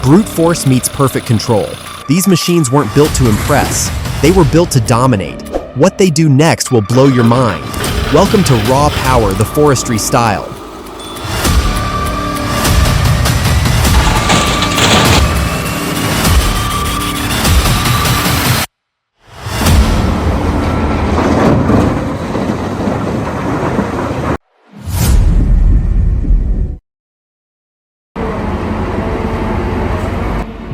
Brute force meets perfect control. These machines weren't built to impress. They were built to dominate. What they do next will blow your mind. Welcome to Raw Power, the Forestry style.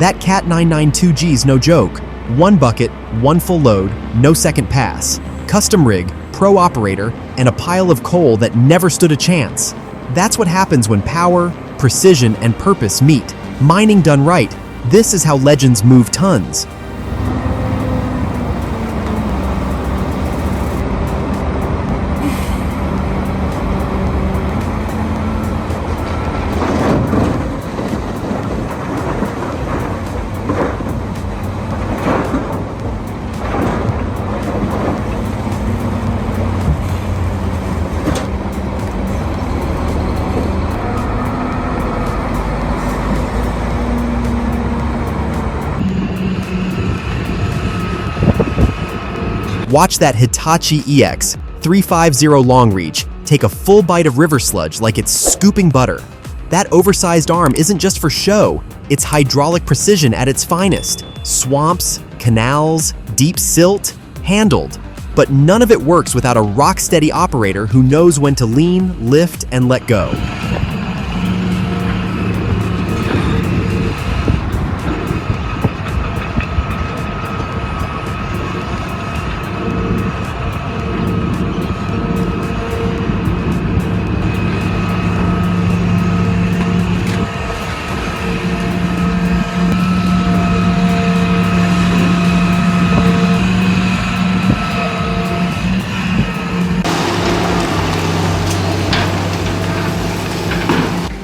That Cat 992G's no joke. One bucket, one full load, no second pass. Custom rig, pro operator, and a pile of coal that never stood a chance. That's what happens when power, precision, and purpose meet. Mining done right. This is how legends move tons. Watch that Hitachi EX 350 long reach take a full bite of river sludge like it's scooping butter. That oversized arm isn't just for show, it's hydraulic precision at its finest. Swamps, canals, deep silt, handled. But none of it works without a rock-steady operator who knows when to lean, lift, and let go.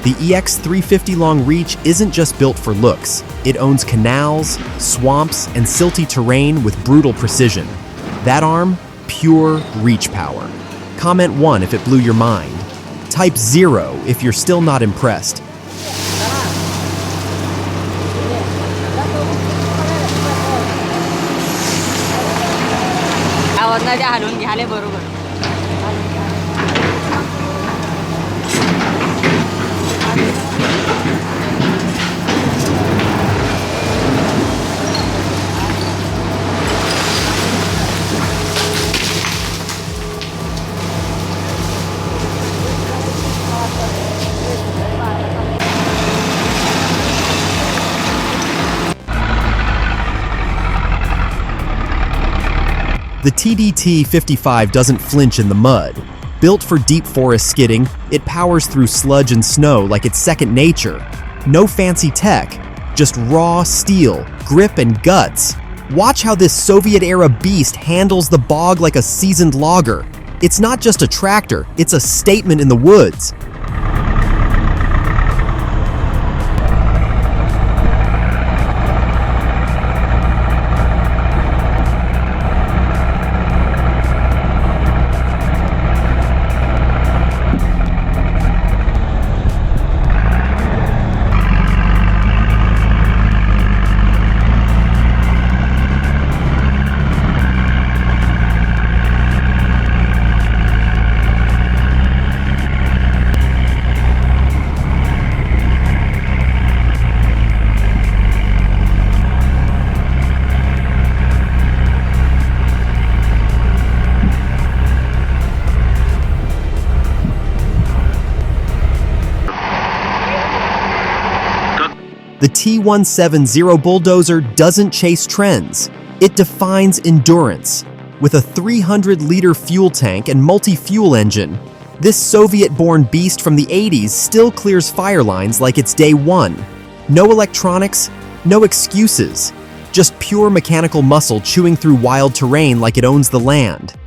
The EX 350 long reach isn't just built for looks. It owns canals, swamps, and silty terrain with brutal precision. That arm, pure reach power. Comment 1 if it blew your mind. Type 0 if you're still not impressed. The TDT-55 doesn't flinch in the mud. Built for deep forest skidding, it powers through sludge and snow like it's second nature. No fancy tech, just raw steel, grip, and guts. Watch how this Soviet-era beast handles the bog like a seasoned logger. It's not just a tractor, it's a statement in the woods. The T170 Bulldozer doesn't chase trends. It defines endurance. With a 300-liter fuel tank and multi-fuel engine, this Soviet-born beast from the 80s still clears fire lines like it's day one. No electronics, no excuses. Just pure mechanical muscle chewing through wild terrain like it owns the land.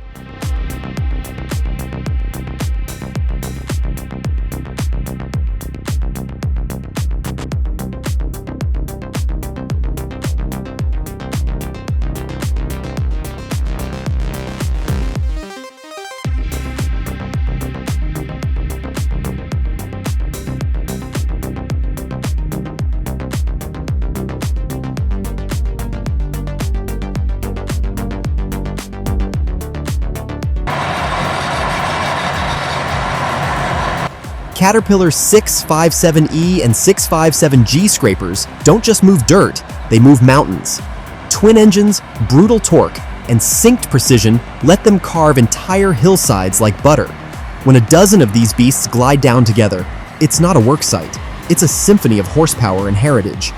Caterpillar's 657E and 657G scrapers don't just move dirt, they move mountains. Twin engines, brutal torque, and synced precision let them carve entire hillsides like butter. When a dozen of these beasts glide down together, it's not a work site. It's a symphony of horsepower and heritage.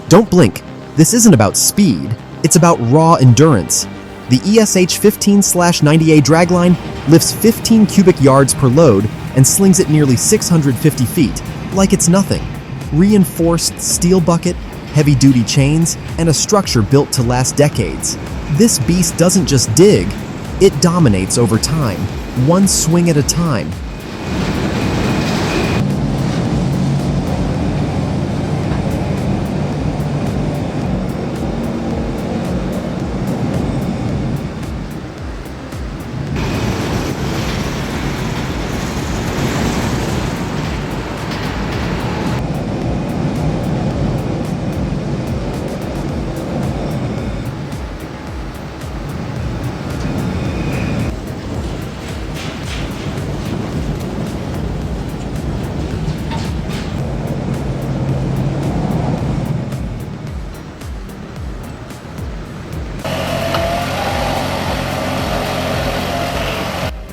Don't blink. This isn't about speed, it's about raw endurance. The ESH 15/90A dragline lifts 15 cubic yards per load and slings it nearly 650 feet, like it's nothing. Reinforced steel bucket, heavy-duty chains, and a structure built to last decades. This beast doesn't just dig, it dominates over time, one swing at a time.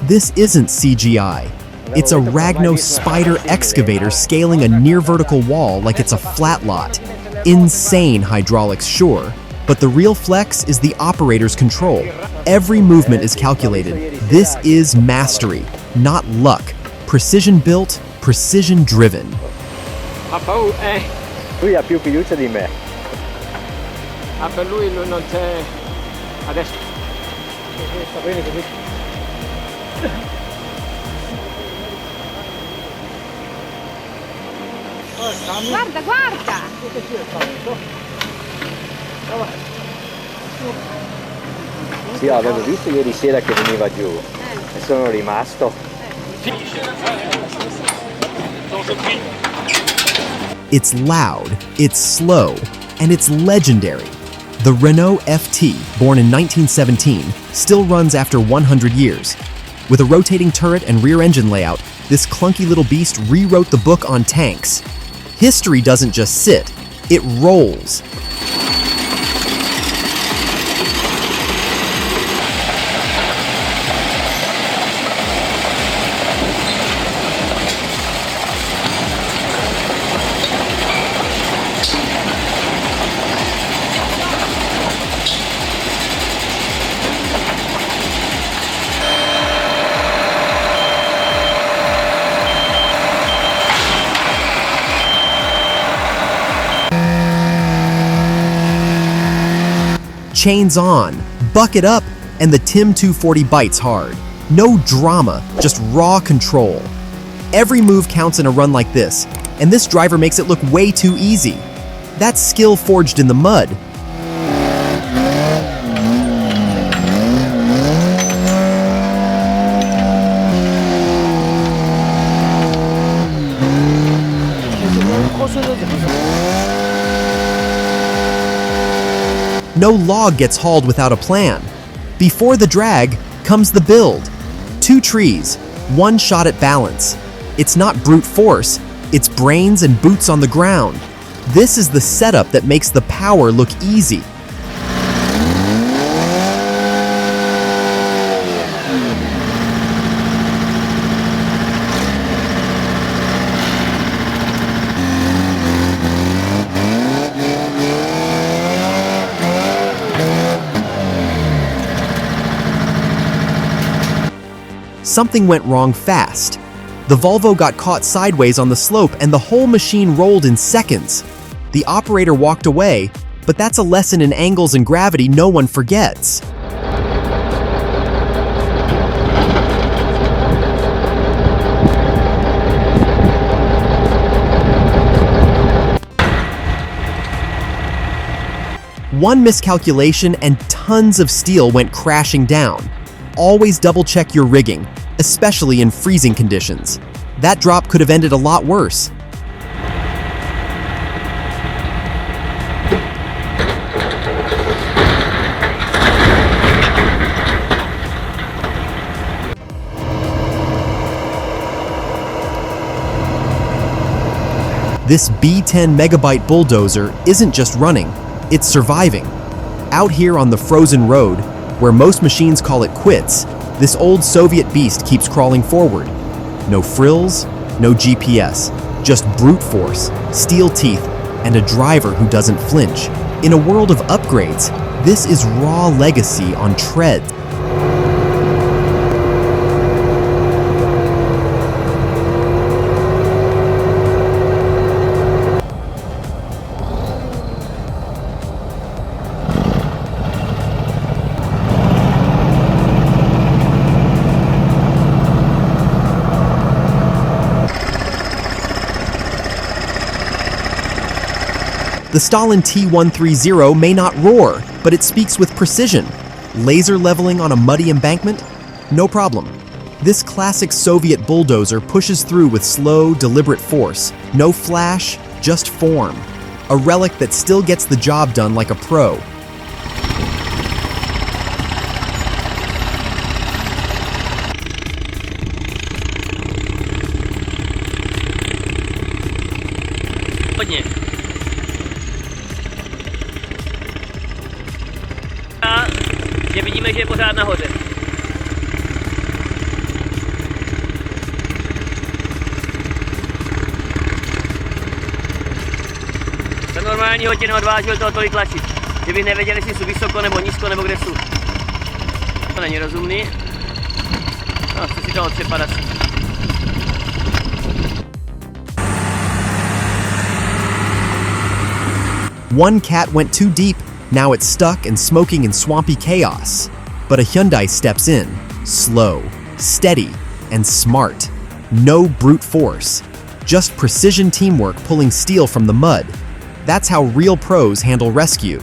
This isn't CGI. It's a Ragno spider excavator scaling a near-vertical wall like it's a flat lot. Insane hydraulics, sure, but the real flex is the operator's control. Every movement is calculated. This is mastery, not luck. Precision built, precision driven. Lui ha più fiducia di me. Per lui non c'è adesso. Sta bene così. Guarda, guarda! Sì, avevo visto ieri sera che veniva giù e sono rimasto. It's loud, it's slow, and it's legendary. The Renault FT, born in 1917, still runs after 100 years. With a rotating turret and rear engine layout, this clunky little beast rewrote the book on tanks. History doesn't just sit, it rolls. Chains on, bucket up, and the Tim 240 bites hard. No drama, just raw control. Every move counts in a run like this, and this driver makes it look way too easy. That's skill forged in the mud. No log gets hauled without a plan. Before the drag comes the build. 2 trees, 1 shot at balance. It's not brute force, it's brains and boots on the ground. This is the setup that makes the power look easy. something went wrong fast. The Volvo got caught sideways on the slope and the whole machine rolled in seconds. The operator walked away, but that's a lesson in angles and gravity no one forgets. One miscalculation and tons of steel went crashing down. Always double-check your rigging, especially in freezing conditions. That drop could have ended a lot worse. This B10 megabyte bulldozer isn't just running, it's surviving. Out here on the frozen road, where most machines call it quits, this old Soviet beast keeps crawling forward. No frills, no GPS, just brute force, steel teeth, and a driver who doesn't flinch. In a world of upgrades, this is raw legacy on treads. The Stalin T130 may not roar, but it speaks with precision. Laser leveling on a muddy embankment? No problem. This classic Soviet bulldozer pushes through with slow, deliberate force. No flash, just form. A relic that still gets the job done like a pro. Hodně. A že vidíme, že je pořád nahoře. Za normálního tě neodvážil toho tolik tlačit. Kdybych nevěděl, jestli jsou vysoko nebo nízko nebo kde jsou. To není rozumný. No, chci si to odčepat asi. One cat went too deep, now it's stuck and smoking in swampy chaos. But a Hyundai steps in, slow, steady, and smart. No brute force, just precision teamwork pulling steel from the mud. That's how real pros handle rescue.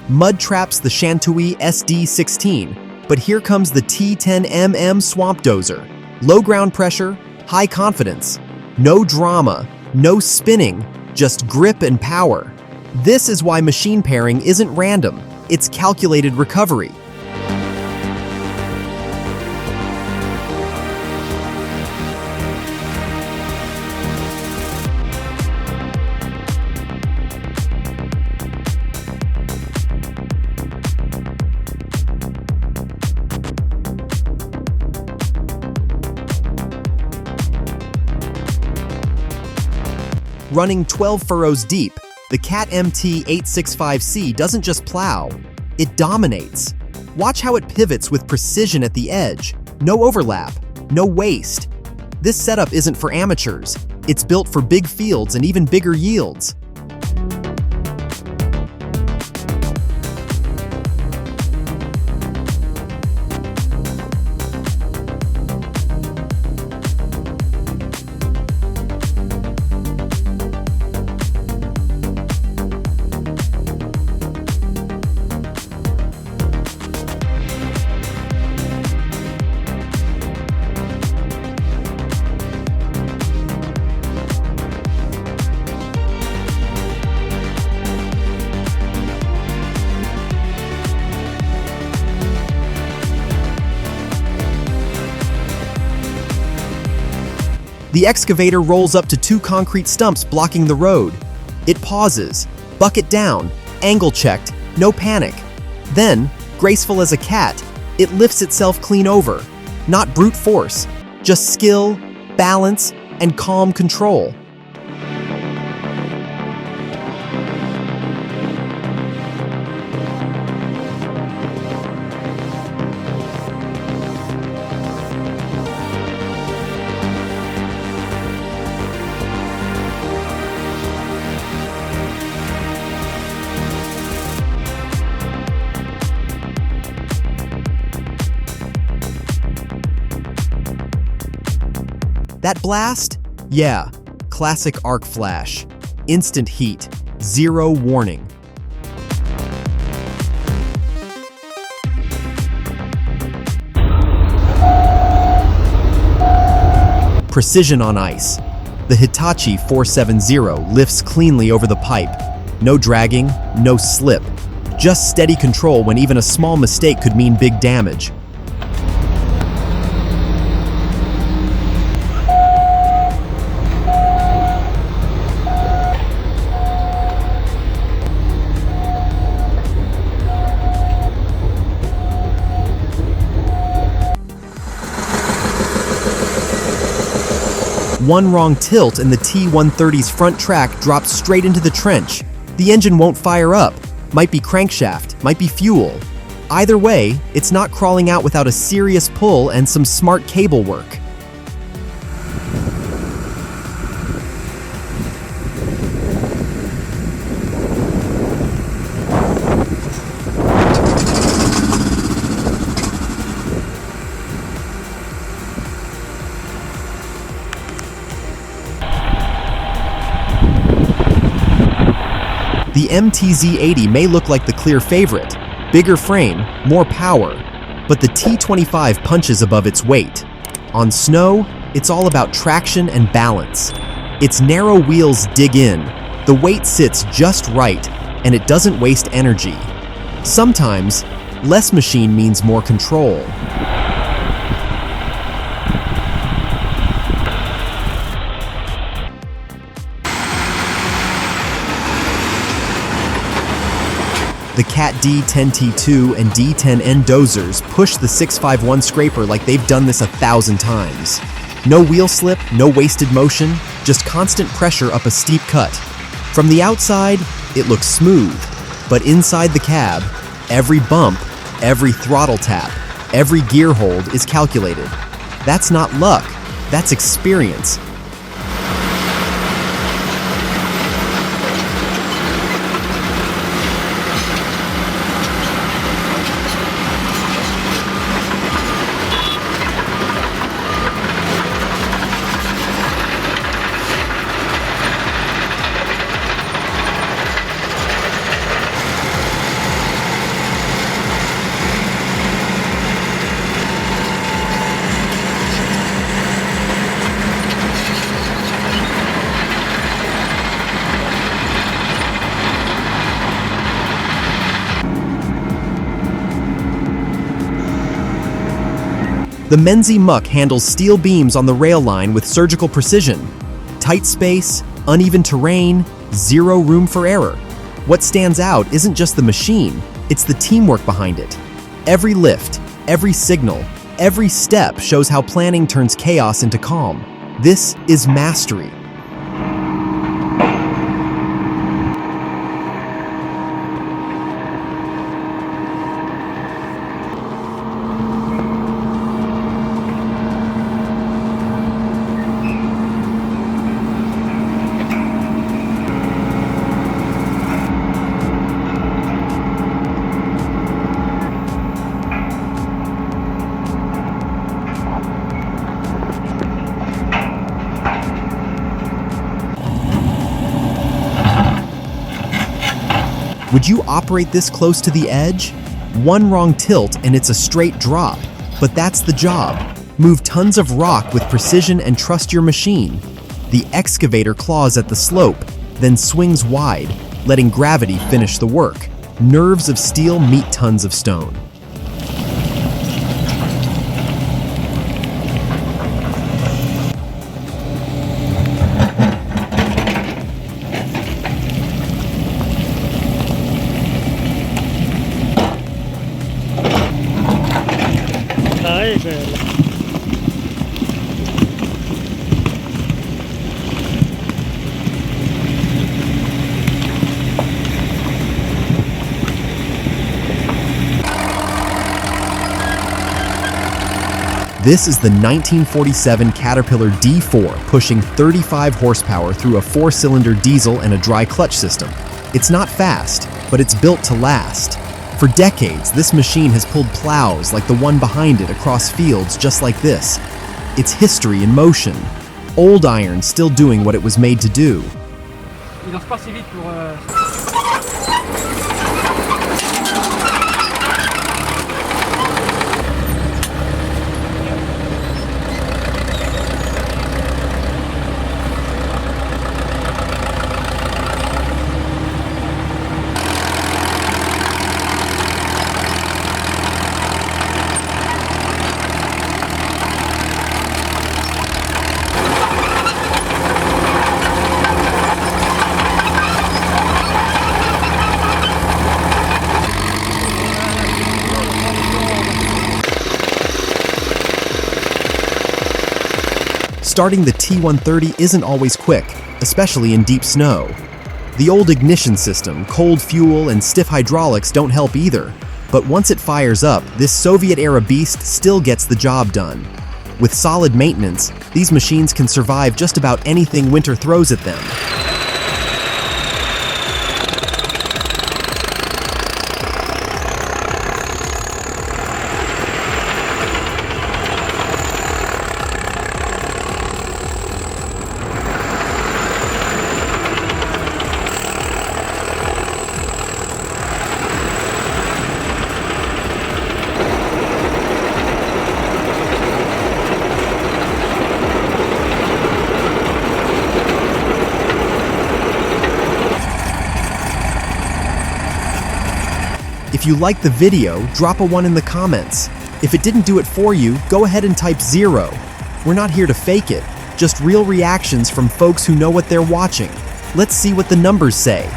Mud traps the Shantui SD16, but here comes the T10mm Swamp Dozer. Low ground pressure, high confidence. No drama, no spinning, just grip and power. This is why machine pairing isn't random, it's calculated recovery. Running 12 furrows deep, the Cat MT865C doesn't just plow, it dominates. Watch how it pivots with precision at the edge. No overlap, no waste. This setup isn't for amateurs. It's built for big fields and even bigger yields. The excavator rolls up to 2 concrete stumps blocking the road. It pauses, bucket down, angle checked, no panic. Then, graceful as a cat, it lifts itself clean over. Not brute force, just skill, balance, and calm control. That blast? Yeah, classic arc flash. Instant heat, zero warning. Precision on ice. The Hitachi 470 lifts cleanly over the pipe. No dragging, no slip. Just steady control when even a small mistake could mean big damage. One wrong tilt and the T-130's front track drops straight into the trench. The engine won't fire up. Might be crankshaft, might be fuel. Either way, it's not crawling out without a serious pull and some smart cable work. The MTZ-80 may look like the clear favorite. Bigger frame, more power. But the T-25 punches above its weight. On snow, it's all about traction and balance. Its narrow wheels dig in, the weight sits just right, and it doesn't waste energy. Sometimes, less machine means more control. The Cat D10T2 and D10N dozers push the 651 scraper like they've done this 1,000 times. No wheel slip, no wasted motion, just constant pressure up a steep cut. From the outside, it looks smooth, but inside the cab, every bump, every throttle tap, every gear hold is calculated. That's not luck, that's experience. The Menzi Muck handles steel beams on the rail line with surgical precision. Tight space, uneven terrain, zero room for error. What stands out isn't just the machine, it's the teamwork behind it. Every lift, every signal, every step shows how planning turns chaos into calm. This is mastery. Would you operate this close to the edge? One wrong tilt and it's a straight drop. But that's the job. Move tons of rock with precision and trust your machine. The excavator claws at the slope, then swings wide, letting gravity finish the work. Nerves of steel meet tons of stone. This is the 1947 Caterpillar D4 pushing 35 horsepower through a 4-cylinder diesel and a dry clutch system. It's not fast, but it's built to last. For decades, this machine has pulled plows like the one behind it across fields just like this. It's history in motion. Old iron still doing what it was made to do. Il lance pas assez vite pour... Starting the T130 isn't always quick, especially in deep snow. The old ignition system, cold fuel, and stiff hydraulics don't help either. But once it fires up, this Soviet-era beast still gets the job done. With solid maintenance, these machines can survive just about anything winter throws at them. If you liked the video, drop a 1 in the comments. If it didn't do it for you, go ahead and type 0. We're not here to fake it, just real reactions from folks who know what they're watching. Let's see what the numbers say.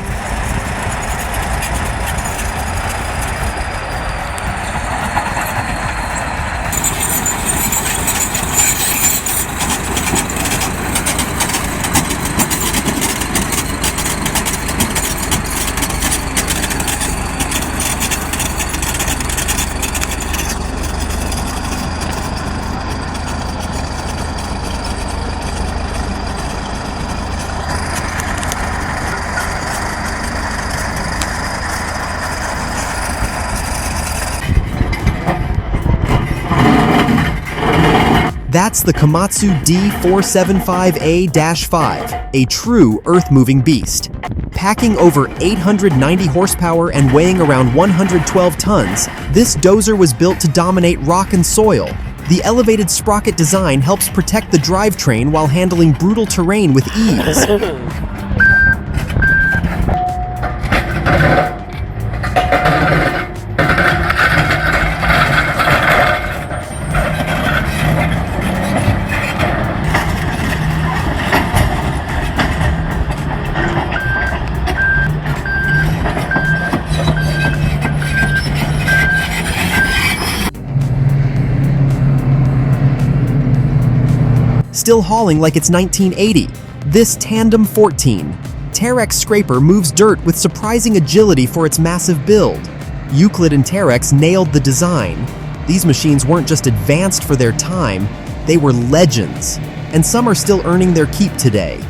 That's the Komatsu D475A-5, a true earth-moving beast. Packing over 890 horsepower and weighing around 112 tons, this dozer was built to dominate rock and soil. The elevated sprocket design helps protect the drivetrain while handling brutal terrain with ease. Still hauling like it's 1980. This Tandem 14 Terex scraper moves dirt with surprising agility for its massive build. Euclid and Terex nailed the design. These machines weren't just advanced for their time, they were legends, and some are still earning their keep today.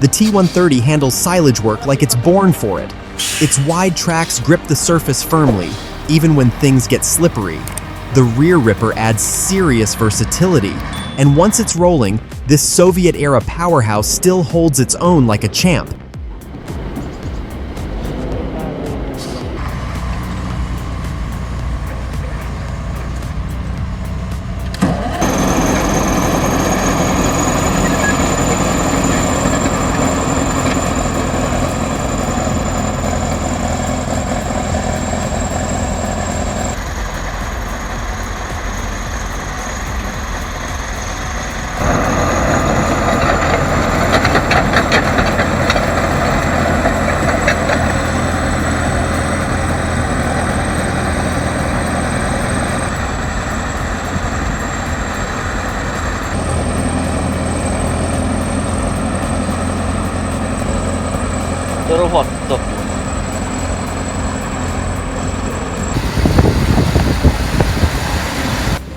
The T130 handles silage work like it's born for it. Its wide tracks grip the surface firmly, even when things get slippery. The rear ripper adds serious versatility, and once it's rolling, this Soviet-era powerhouse still holds its own like a champ.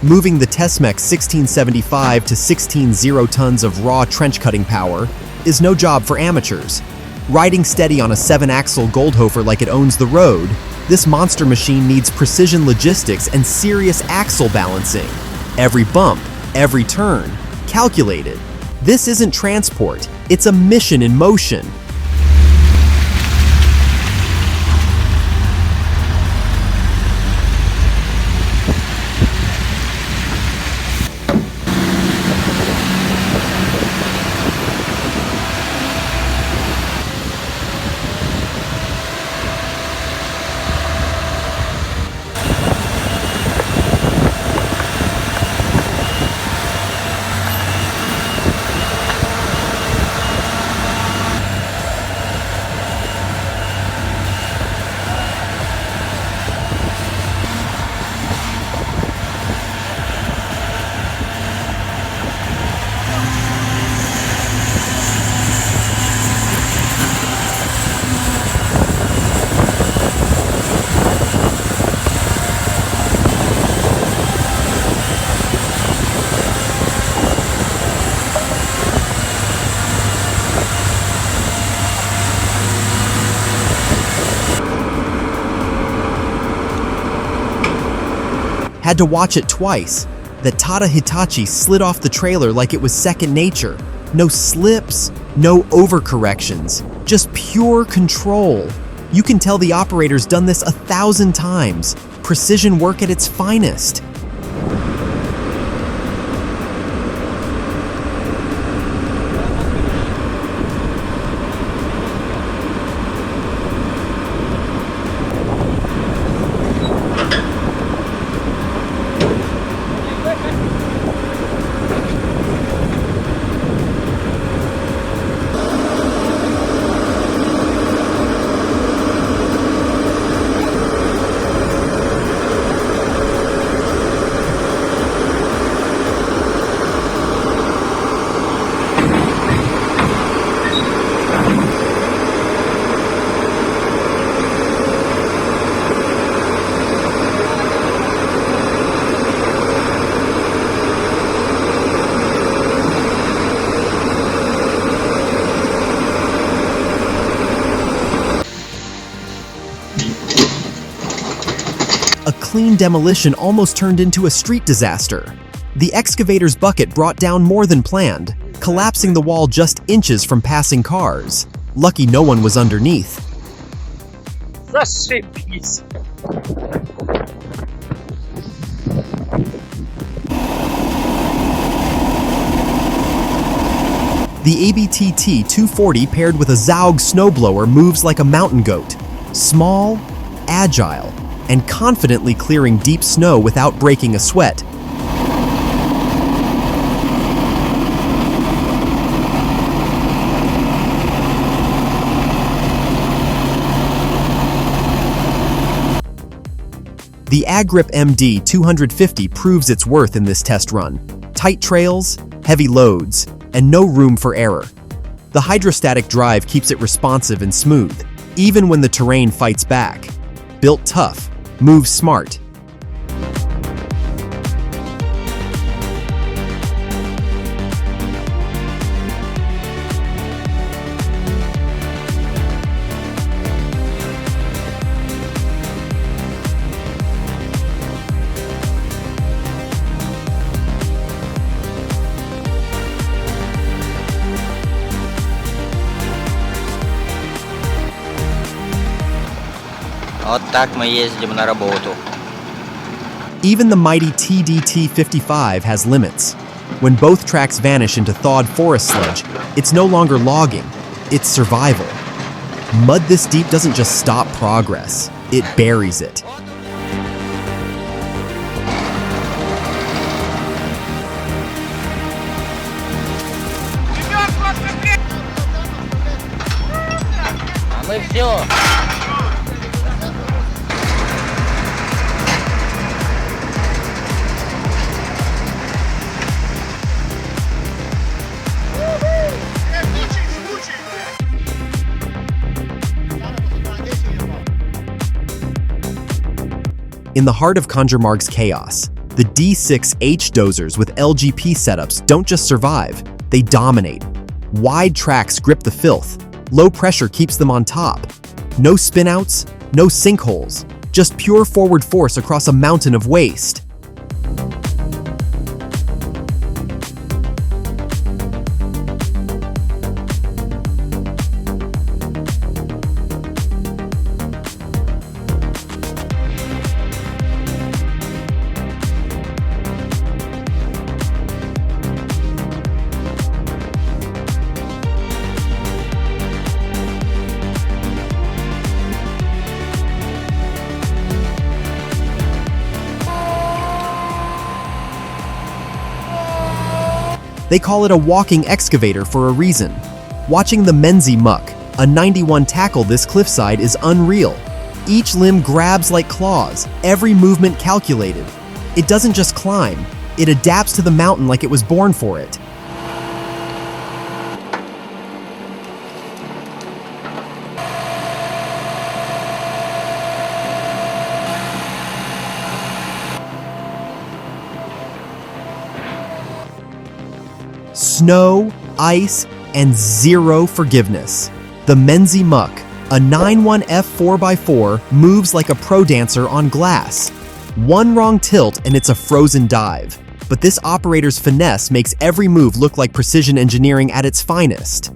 Moving the Tesmec 1675 to 16 tons of raw trench cutting power is no job for amateurs. Riding steady on a 7-axle Goldhofer like it owns the road, this monster machine needs precision logistics and serious axle balancing. Every bump, every turn, calculated. This isn't transport, it's a mission in motion. Had to watch it twice. The Tata Hitachi slid off the trailer like it was second nature. No slips, no overcorrections, just pure control. You can tell the operator's done this 1,000 times. Precision work at its finest. A clean demolition almost turned into a street disaster. The excavator's bucket brought down more than planned, collapsing the wall just inches from passing cars. Lucky no one was underneath. Zaszczypis. The ABTT 240 paired with a Zaug snowblower moves like a mountain goat. Small, agile, and confidently clearing deep snow without breaking a sweat. The Agrip MD 250 proves its worth in this test run. Tight trails, heavy loads, and no room for error. The hydrostatic drive keeps it responsive and smooth, even when the terrain fights back. Built tough, moves smart. Вот так мы ездим на работу. Even the mighty TDT-55 has limits. When both tracks vanish into thawed forest sludge, it's no longer logging, it's survival. Mud this deep doesn't just stop progress, it buries it. А мы все. In the heart of Conjurmarg's chaos, The D6H dozers with LGP setups don't just survive, they dominate. Wide tracks grip the filth. Low pressure keeps them on top. No spinouts, no sinkholes, just pure forward force across a mountain of waste. They call it a walking excavator for a reason. Watching the Menzie muck, a 91 tackle this cliffside, is unreal. Each limb grabs like claws, every movement calculated. It doesn't just climb, it adapts to the mountain like it was born for it. Snow, ice, and zero forgiveness. The Menzie muck, a 91F 4x4, moves like a pro dancer on glass. One wrong tilt and it's a frozen dive. But this operator's finesse makes every move look like precision engineering at its finest.